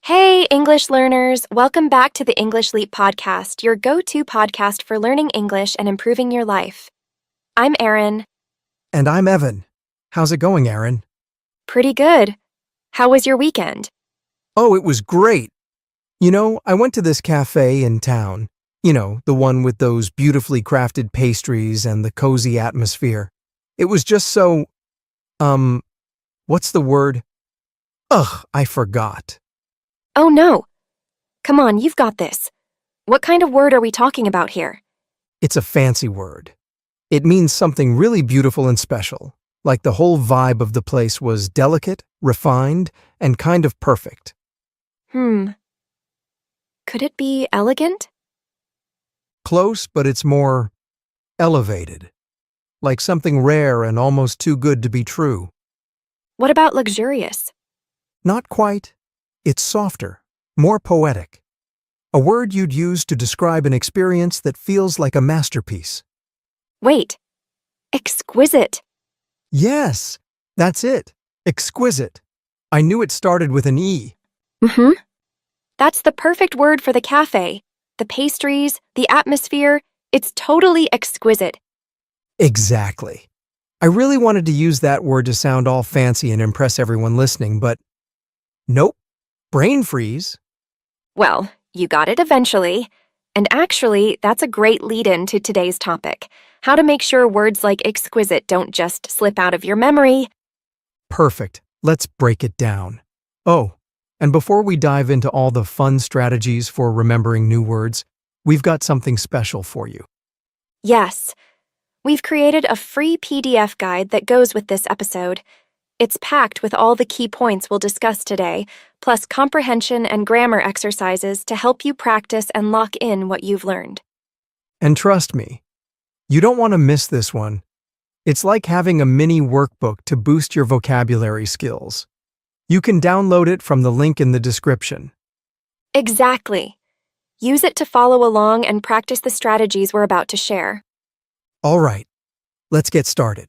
Hey, English learners! Welcome back to the English Leap podcast, your go-to podcast for learning English and improving your life. I'm Erin. And I'm Evan. How's it going, Aaron? Pretty good. How was your weekend? Oh, it was great. I went to this cafe in town. The one with those beautifully crafted pastries and the cozy atmosphere. It was just so, what's the word? I forgot. Oh no! Come on, you've got this. What kind of word are we talking about here? It's a fancy word. It means something really beautiful and special, like the whole vibe of the place was delicate, refined, and kind of perfect. Could it be elegant? Close, but it's more elevated, like something rare and almost too good to be true. What about luxurious? Not quite. It's softer, more poetic. A word you'd use to describe an experience that feels like a masterpiece. Wait, exquisite. Yes, that's it. Exquisite. I knew it started with an E. That's the perfect word for the cafe. The pastries, the atmosphere, it's totally exquisite. Exactly. I really wanted to use that word to sound all fancy and impress everyone listening, but nope. Brain freeze. Well, you got it eventually. And actually, that's a great lead-in to today's topic. How to make sure words like exquisite don't just slip out of your memory. Perfect. Let's break it down. Oh, and before we dive into all the fun strategies for remembering new words, we've got something special for you. Yes, we've created a free PDF guide that goes with this episode. It's packed with all the key points we'll discuss today, plus comprehension and grammar exercises to help you practice and lock in what you've learned. And trust me, you don't want to miss this one. It's like having a mini workbook to boost your vocabulary skills. You can download it from the link in the description. Exactly. Use it to follow along and practice the strategies we're about to share. All right, let's get started.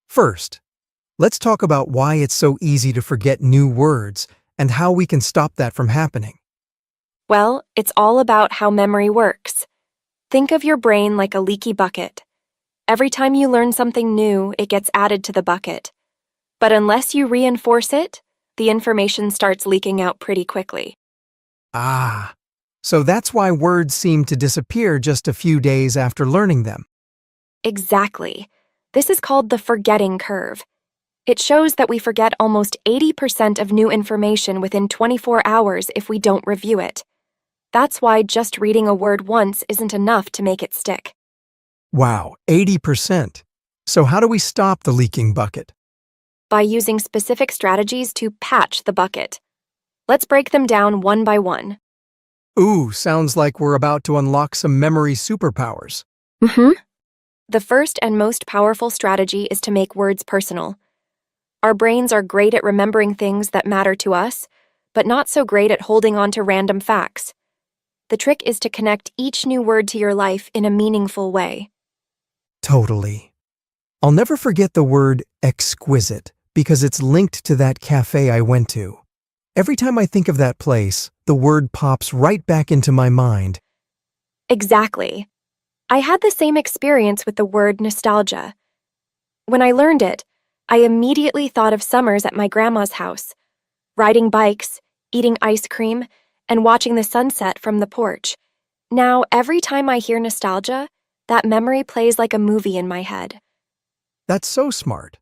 First, let's talk about why it's so easy to forget new words and how we can stop that from happening. Well, it's all about how memory works. Think of your brain like a leaky bucket. Every time you learn something new, it gets added to the bucket. But unless you reinforce it, the information starts leaking out pretty quickly. So that's why words seem to disappear just a few days after learning them. Exactly. This is called the forgetting curve. It shows that we forget almost 80% of new information within 24 hours if we don't review it. That's why just reading a word once isn't enough to make it stick. Wow, 80%. So how do we stop the leaking bucket? By using specific strategies to patch the bucket. Let's break them down one by one. Ooh, sounds like we're about to unlock some memory superpowers. The first and most powerful strategy is to make words personal. Our brains are great at remembering things that matter to us, but not so great at holding on to random facts. The trick is to connect each new word to your life in a meaningful way. Totally. I'll never forget the word exquisite because it's linked to that cafe I went to. Every time I think of that place, the word pops right back into my mind. Exactly. I had the same experience with the word nostalgia. When I learned it, I immediately thought of summers at my grandma's house, riding bikes, eating ice cream, and watching the sunset from the porch. Now, every time I hear nostalgia, that memory plays like a movie in my head. That's so smart.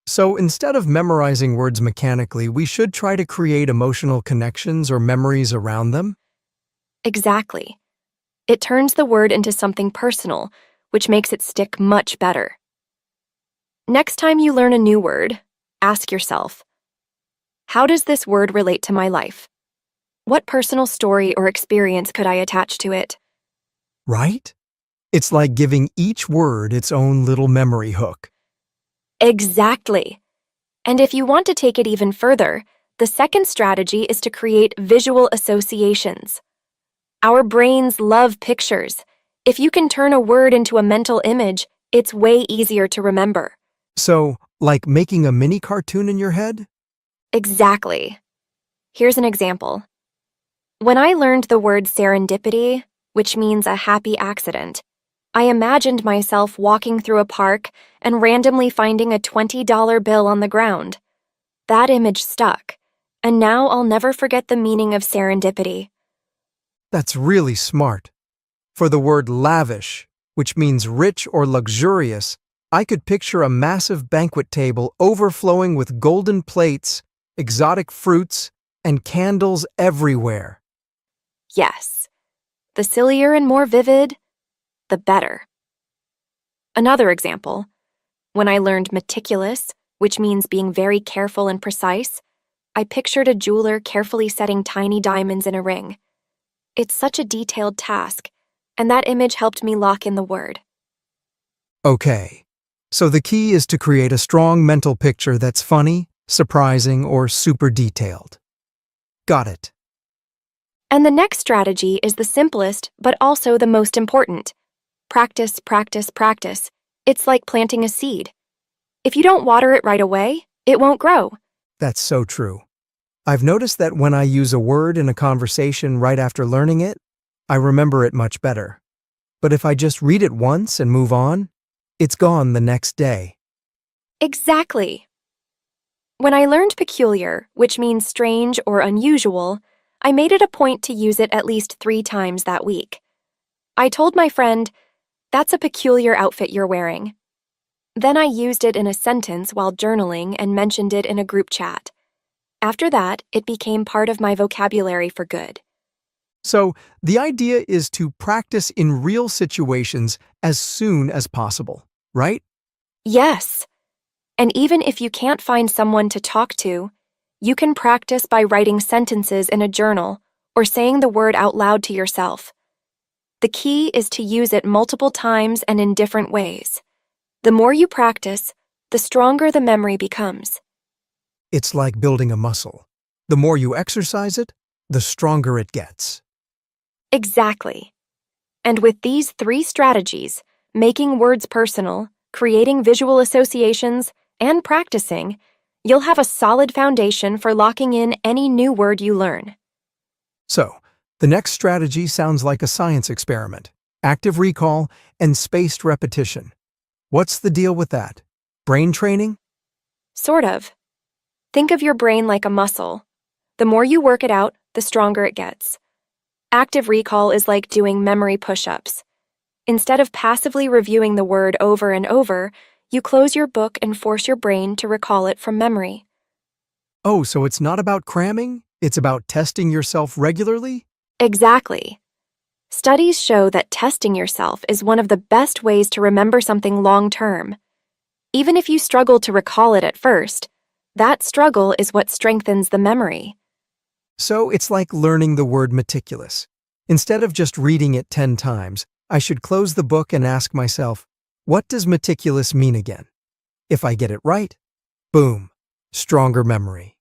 So instead of memorizing words mechanically, we should try to create emotional connections or memories around them? Exactly. It turns the word into something personal, which makes it stick much better. Next time you learn a new word, ask yourself, how does this word relate to my life? What personal story or experience could I attach to it? Right? It's like giving each word its own little memory hook. Exactly. And if you want to take it even further, the second strategy is to create visual associations. Our brains love pictures. If you can turn a word into a mental image, it's way easier to remember. So, like making a mini cartoon in your head? Exactly. Here's an example. When I learned the word serendipity, which means a happy accident, I imagined myself walking through a park and randomly finding a $20 bill on the ground. That image stuck, and now I'll never forget the meaning of serendipity. That's really smart. For the word lavish, which means rich or luxurious, I could picture a massive banquet table overflowing with golden plates, exotic fruits, and candles everywhere. Yes, the sillier and more vivid, the better. Another example. When I learned meticulous, which means being very careful and precise, I pictured a jeweler carefully setting tiny diamonds in a ring. It's such a detailed task, and that image helped me lock in the word. Okay, so the key is to create a strong mental picture that's funny, surprising, or super detailed. Got it. And the next strategy is the simplest, but also the most important. Practice, practice, practice. It's like planting a seed. If you don't water it right away, it won't grow. That's so true. I've noticed that when I use a word in a conversation right after learning it, I remember it much better. But if I just read it once and move on, it's gone the next day. Exactly. When I learned peculiar, which means strange or unusual, I made it a point to use it at least 3 times that week. I told my friend, "That's a peculiar outfit you're wearing." Then I used it in a sentence while journaling and mentioned it in a group chat. After that, it became part of my vocabulary for good. So, the idea is to practice in real situations as soon as possible, right? Yes. And even if you can't find someone to talk to, you can practice by writing sentences in a journal or saying the word out loud to yourself. The key is to use it multiple times and in different ways. The more you practice, the stronger the memory becomes. It's like building a muscle. The more you exercise it, the stronger it gets. Exactly. And with these 3 strategies, making words personal, creating visual associations, and practicing, you'll have a solid foundation for locking in any new word you learn. So, the next strategy sounds like a science experiment: active recall and spaced repetition. What's the deal with that? Brain training? Sort of. Think of your brain like a muscle. The more you work it out, the stronger it gets. Active recall is like doing memory push-ups. Instead of passively reviewing the word over and over, you close your book and force your brain to recall it from memory. Oh, so it's not about cramming? It's about testing yourself regularly? Exactly. Studies show that testing yourself is one of the best ways to remember something long-term. Even if you struggle to recall it at first, that struggle is what strengthens the memory. So it's like learning the word meticulous. Instead of just reading it 10 times, I should close the book and ask myself, what does meticulous mean again? If I get it right, boom, stronger memory.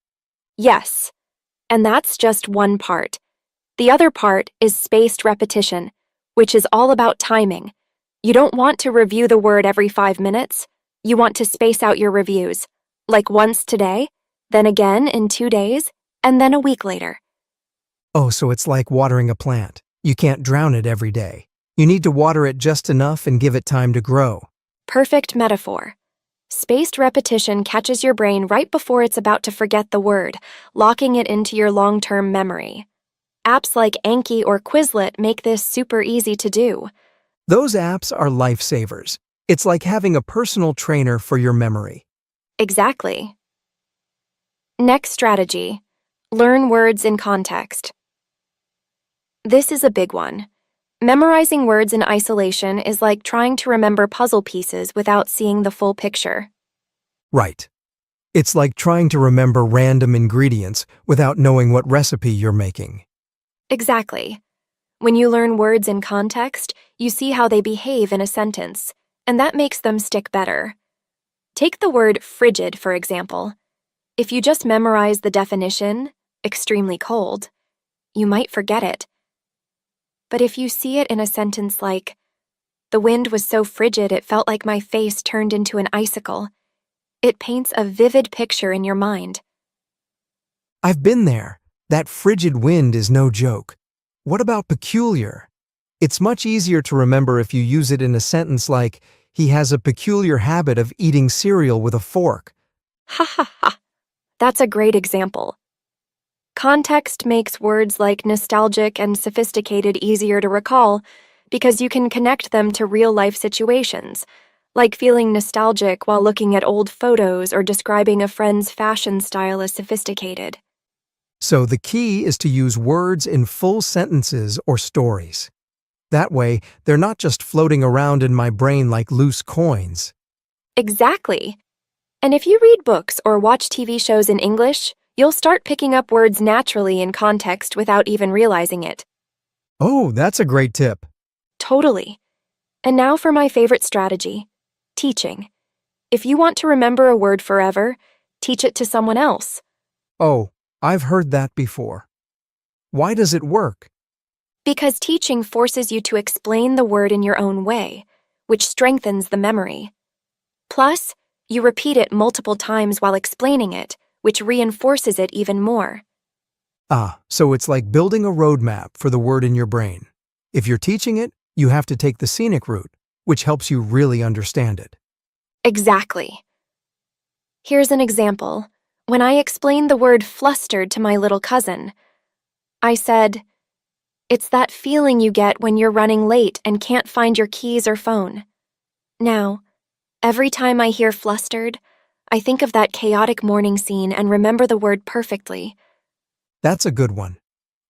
Yes, and that's just one part. The other part is spaced repetition, which is all about timing. You don't want to review the word every 5 minutes. You want to space out your reviews, like once today, then again in 2 days, and then a week later. Oh, so it's like watering a plant. You can't drown it every day. You need to water it just enough and give it time to grow. Perfect metaphor. Spaced repetition catches your brain right before it's about to forget the word, locking it into your long-term memory. Apps like Anki or Quizlet make this super easy to do. Those apps are lifesavers. It's like having a personal trainer for your memory. Exactly. Next strategy. Learn words in context. This is a big one. Memorizing words in isolation is like trying to remember puzzle pieces without seeing the full picture. Right. It's like trying to remember random ingredients without knowing what recipe you're making. Exactly. When you learn words in context, you see how they behave in a sentence, and that makes them stick better. Take the word frigid, for example. If you just memorize the definition, extremely cold, you might forget it. But if you see it in a sentence like, "The wind was so frigid it felt like my face turned into an icicle," it paints a vivid picture in your mind. I've been there. That frigid wind is no joke. What about peculiar? It's much easier to remember if you use it in a sentence like, he has a peculiar habit of eating cereal with a fork. Ha ha ha. That's a great example. Context makes words like nostalgic and sophisticated easier to recall because you can connect them to real-life situations, like feeling nostalgic while looking at old photos or describing a friend's fashion style as sophisticated. So the key is to use words in full sentences or stories. That way, they're not just floating around in my brain like loose coins. Exactly. And if you read books or watch TV shows in English, you'll start picking up words naturally in context without even realizing it. Oh, that's a great tip. Totally. And now for my favorite strategy, teaching. If you want to remember a word forever, teach it to someone else. Oh, I've heard that before. Why does it work? Because teaching forces you to explain the word in your own way, which strengthens the memory. Plus, you repeat it multiple times while explaining it, which reinforces it even more. So it's like building a roadmap for the word in your brain. If you're teaching it, you have to take the scenic route, which helps you really understand it. Exactly. Here's an example. When I explained the word flustered to my little cousin, I said, "It's that feeling you get when you're running late and can't find your keys or phone." Now, every time I hear flustered, I think of that chaotic morning scene and remember the word perfectly. That's a good one.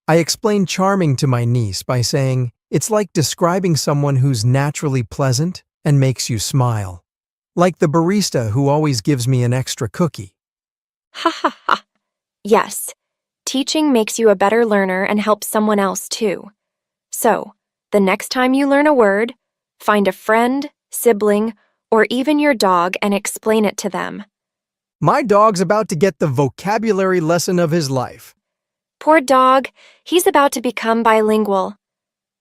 I explained charming to my niece by saying, it's like describing someone who's naturally pleasant and makes you smile. Like the barista who always gives me an extra cookie. Ha ha ha. Yes, teaching makes you a better learner and helps someone else too. So, the next time you learn a word, find a friend, sibling, or even your dog and explain it to them. My dog's about to get the vocabulary lesson of his life. Poor dog, he's about to become bilingual.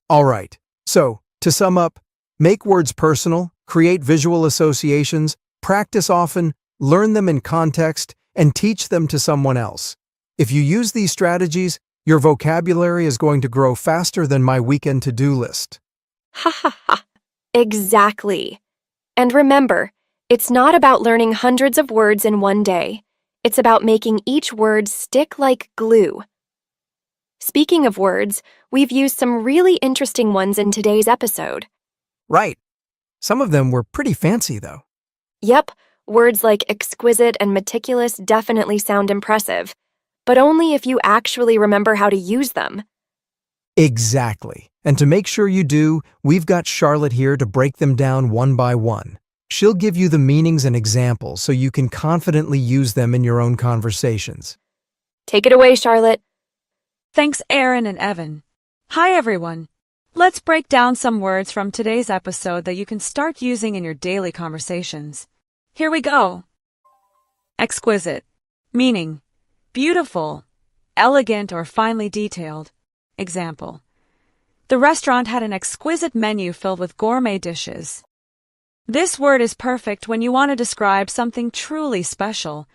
All right, so, to sum up, make words personal, create visual associations, practice often, learn them in context, and teach them to someone else. If you use these strategies, your vocabulary is going to grow faster than my weekend to-do list. Ha ha ha. Exactly. And remember, it's not about learning hundreds of words in one day. It's about making each word stick like glue. Speaking of words, we've used some really interesting ones in today's episode. Right. Some of them were pretty fancy, though. Yep, words like exquisite and meticulous definitely sound impressive, but only if you actually remember how to use them. Exactly. And to make sure you do, we've got Charlotte here to break them down one by one. She'll give you the meanings and examples so you can confidently use them in your own conversations. Take it away, Charlotte. Thanks, Aaron and Evan. Hi, everyone. Let's break down some words from today's episode that you can start using in your daily conversations. Here we go. Exquisite. Meaning, beautiful, elegant, or finely detailed. Example. The restaurant had an exquisite menu filled with gourmet dishes. This word is perfect when you want to describe something truly special,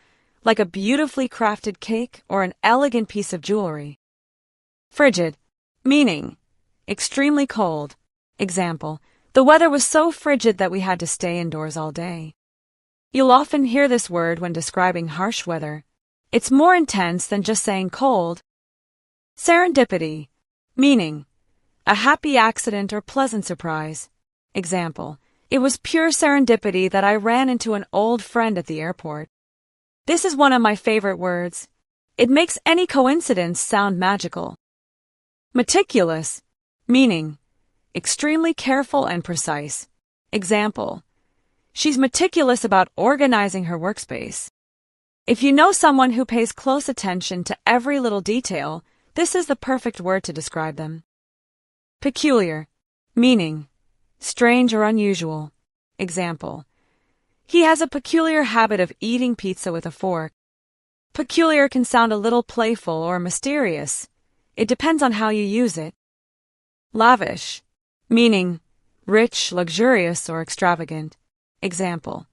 like a beautifully crafted cake or an elegant piece of jewelry. Frigid. Meaning, extremely cold. Example, the weather was so frigid that we had to stay indoors all day. You'll often hear this word when describing harsh weather. It's more intense than just saying cold. Serendipity. Meaning, a happy accident or pleasant surprise. Example, it was pure serendipity that I ran into an old friend at the airport. This is one of my favorite words. It makes any coincidence sound magical. Meticulous. Meaning, extremely careful and precise. Example, she's meticulous about organizing her workspace. If you know someone who pays close attention to every little detail, this is the perfect word to describe them. Peculiar. Meaning, strange or unusual. Example, he has a peculiar habit of eating pizza with a fork. Peculiar can sound a little playful or mysterious. It depends on how you use it. Lavish. Meaning, rich, luxurious, or extravagant. Example,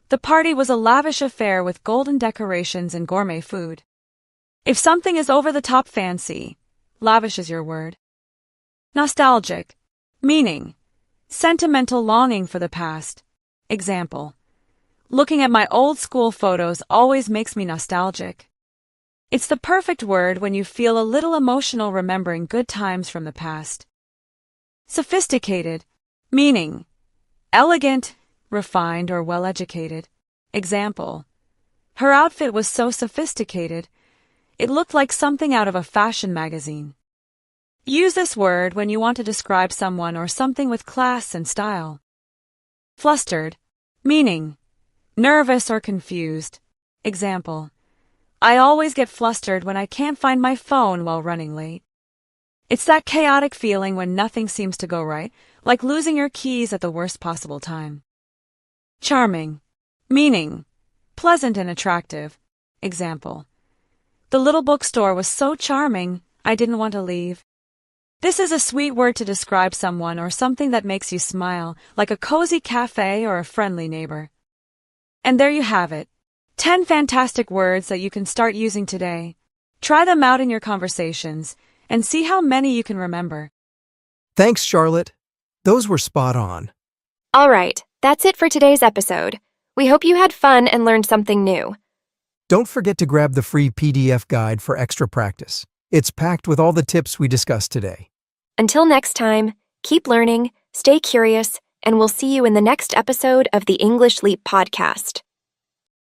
the party was a lavish affair with golden decorations and gourmet food. If something is over the top fancy, lavish is your word. Nostalgic, meaning sentimental longing for the past. Example: looking at my old school photos always makes me nostalgic. It's the perfect word when you feel a little emotional remembering good times from the past. Sophisticated, meaning elegant, refined, or well-educated. Example: her outfit was so sophisticated, it looked like something out of a fashion magazine. Use this word when you want to describe someone or something with class and style. Flustered, meaning nervous or confused. Example: I always get flustered when I can't find my phone while running late. It's that chaotic feeling when nothing seems to go right, like losing your keys at the worst possible time. Charming, meaning pleasant and attractive. Example: the little bookstore was so charming, I didn't want to leave. This is a sweet word to describe someone or something that makes you smile, like a cozy cafe or a friendly neighbor. And there you have it, 10 fantastic words that you can start using today. Try them out in your conversations and see how many you can remember. Thanks, Charlotte. Those were spot on. All right, that's it for today's episode. We hope you had fun and learned something new. Don't forget to grab the free PDF guide for extra practice. It's packed with all the tips we discussed today. Until next time, keep learning, stay curious, and we'll see you in the next episode of the English Leap podcast.